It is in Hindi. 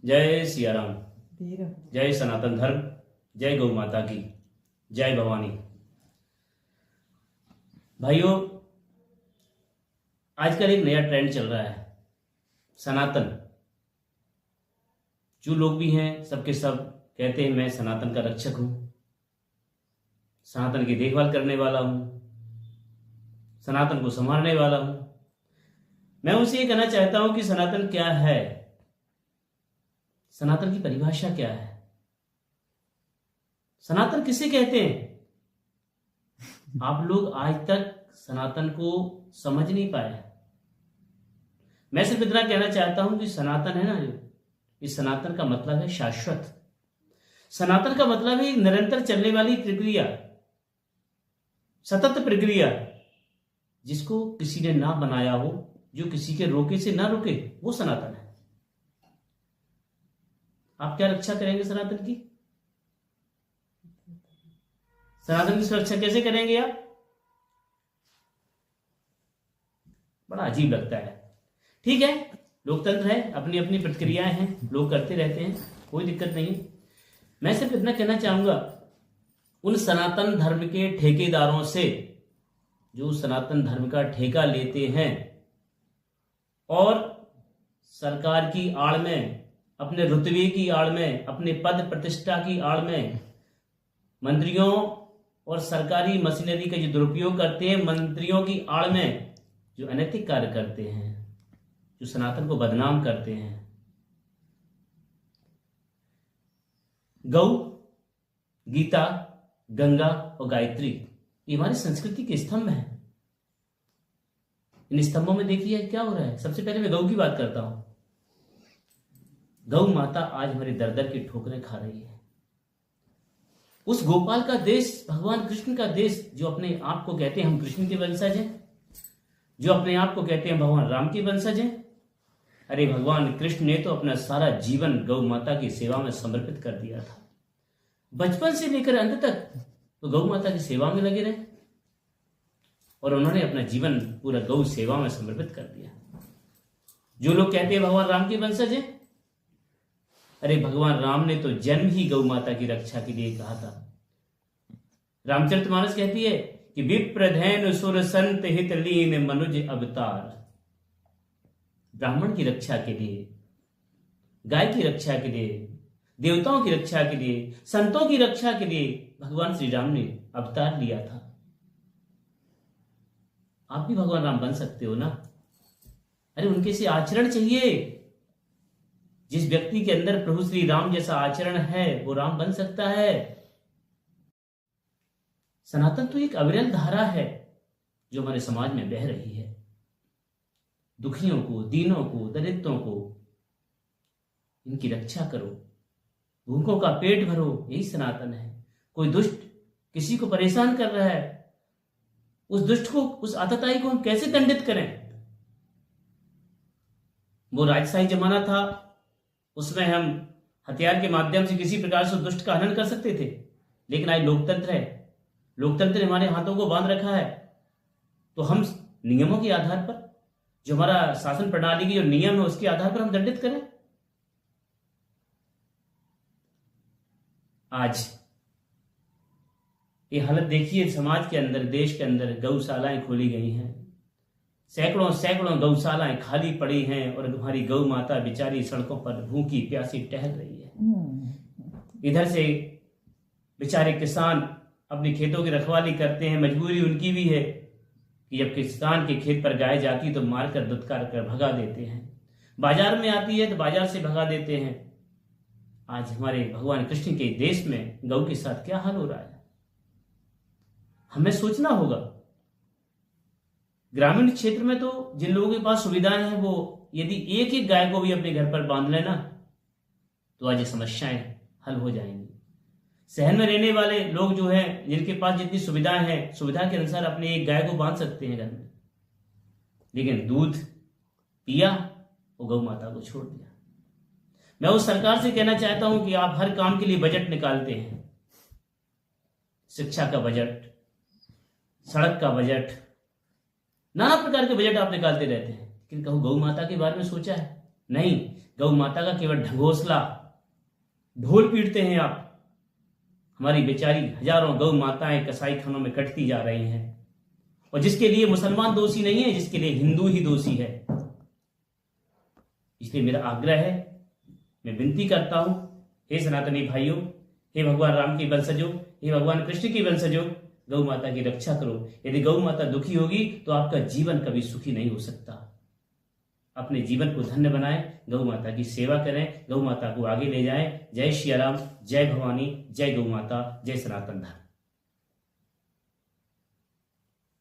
जय सिया राम। वीर जय सनातन धर्म। जय गौ माता की। जय भवानी। भाइयों, आजकल एक नया ट्रेंड चल रहा है, सनातन। जो लोग भी हैं सबके सब कहते हैं मैं सनातन का रक्षक हूं, सनातन की देखभाल करने वाला हूं, सनातन को संभालने वाला हूं। मैं उनसे ये कहना चाहता हूं कि सनातन क्या है, सनातन की परिभाषा क्या है, सनातन किसे कहते हैं। आप लोग आज तक सनातन को समझ नहीं पाए। मैं सिर्फ इतना कहना चाहता हूं कि सनातन है ना, जो इस सनातन का मतलब है शाश्वत। सनातन का मतलब है एक निरंतर चलने वाली प्रक्रिया, सतत प्रक्रिया, जिसको किसी ने ना बनाया हो, जो किसी के रोके से ना रुके, वो सनातन है। आप क्या रक्षा करेंगे सनातन की? सनातन की सुरक्षा कैसे करेंगे आप? बड़ा अजीब लगता है। ठीक है, लोकतंत्र है, अपनी अपनी प्रक्रियाएं हैं, लोग करते रहते हैं, कोई दिक्कत नहीं। मैं सिर्फ इतना कहना चाहूंगा उन सनातन धर्म के ठेकेदारों से जो सनातन धर्म का ठेका लेते हैं और सरकार की आड़ में, अपने रुतबे की आड़ में, अपने पद प्रतिष्ठा की आड़ में मंत्रियों और सरकारी मशीनरी का जो दुरुपयोग करते हैं, मंत्रियों की आड़ में जो अनैतिक कार्य करते हैं, जो सनातन को बदनाम करते हैं। गौ, गीता, गंगा और गायत्री ये हमारी संस्कृति के स्तंभ हैं। इन स्तंभों में देखिए क्या हो रहा है। सबसे पहले मैं गौ की बात करता हूं। गौ माता आज हमारी दर दर की ठोकरें खा रही है। उस गोपाल का देश, भगवान कृष्ण का देश, जो अपने आप को कहते हैं हम कृष्ण के वंशज हैं, जो अपने आप को कहते हैं भगवान राम के वंशज हैं। अरे भगवान कृष्ण ने तो अपना सारा जीवन गौ माता की सेवा में समर्पित कर दिया था। बचपन से लेकर अंत तक तो गौ माता की सेवा में लगे रहे और उन्होंने अपना जीवन पूरा गौ सेवा में समर्पित कर दिया। जो लोग कहते हैं भगवान राम के वंशज हैं, अरे भगवान राम ने तो जन्म ही गौ माता की रक्षा के लिए कहा था। रामचरितमानस कहती है कि विप्रधैन सुर संत हित लीन मनुज अवतार। ब्राह्मण की रक्षा के लिए, गाय की रक्षा के लिए, देवताओं की रक्षा के लिए, संतों की रक्षा के लिए भगवान श्री राम ने अवतार लिया था। आप भी भगवान राम बन सकते हो ना। अरे उनके से आचरण चाहिए। जिस व्यक्ति के अंदर प्रभु श्री राम जैसा आचरण है वो राम बन सकता है। सनातन तो एक अविरल धारा है जो हमारे समाज में बह रही है। दुखियों को, दीनों को, दरिद्रों को इनकी रक्षा करो, भूखों का पेट भरो, यही सनातन है। कोई दुष्ट किसी को परेशान कर रहा है, उस दुष्ट को, उस आतताई को हम कैसे दंडित करें? वो राजशाही जमाना था, उसमें हम हथियार के माध्यम से किसी प्रकार से दुष्ट का हनन कर सकते थे। लेकिन आज लोकतंत्र है, लोकतंत्र ने हमारे हाथों को बांध रखा है। तो हम नियमों के आधार पर, जो हमारा शासन प्रणाली की जो नियम है उसके आधार पर हम दंडित करें। आज ये हालत देखिए, समाज के अंदर, देश के अंदर गौशालाएं खोली गई हैं, सैकड़ों सैकड़ों गौशालाएं खाली पड़ी हैं और हमारी गौ माता बेचारी सड़कों पर भूखी प्यासी टहल रही है। इधर से बेचारे किसान अपने खेतों की रखवाली करते हैं, मजबूरी उनकी भी है कि जब किसान के खेत पर गाय जाती तो मारकर दुत्कार कर भगा देते हैं, बाजार में आती है तो बाजार से भगा देते हैं। आज हमारे भगवान कृष्ण के देश में गौ के साथ क्या हाल हो रहा है, हमें सोचना होगा। ग्रामीण क्षेत्र में तो जिन लोगों के पास सुविधाएं हैं वो यदि एक एक गाय को भी अपने घर पर बांध लेना तो आज ये समस्याएं हल हो जाएंगी। शहर में रहने वाले लोग जो हैं, जिनके पास जितनी सुविधाएं हैं, सुविधा के अनुसार अपने एक गाय को बांध सकते हैं घर में, लेकिन दूध पिया और गौ माता को छोड़ दिया। मैं उस सरकार से कहना चाहता हूं कि आप हर काम के लिए बजट निकालते हैं, शिक्षा का बजट, सड़क का बजट, नाना प्रकार के बजट आप निकालते रहते हैं, लेकिन कहूं गौ माता के बारे में सोचा है? नहीं। गौ माता का केवल ढंगोसला, ढोल पीटते हैं आप। हमारी बेचारी हजारों गौ माताएं कसाई खानों में कटती जा रही हैं, और जिसके लिए मुसलमान दोषी नहीं है, जिसके लिए हिंदू ही दोषी है। इसलिए मेरा आग्रह है, मैं विनती करता हूं, हे सनातनी भाइयों, हे भगवान राम की वंशजों, हे भगवान कृष्ण की वंशजों, गौ माता की रक्षा करो। यदि गौ माता दुखी होगी तो आपका जीवन कभी सुखी नहीं हो सकता। अपने जीवन को धन्य बनाएं, गौ माता की सेवा करें, गौ माता को आगे ले जाएं। जय श्री राम, जय भवानी, जय गौ माता, जय सनातन धर्म।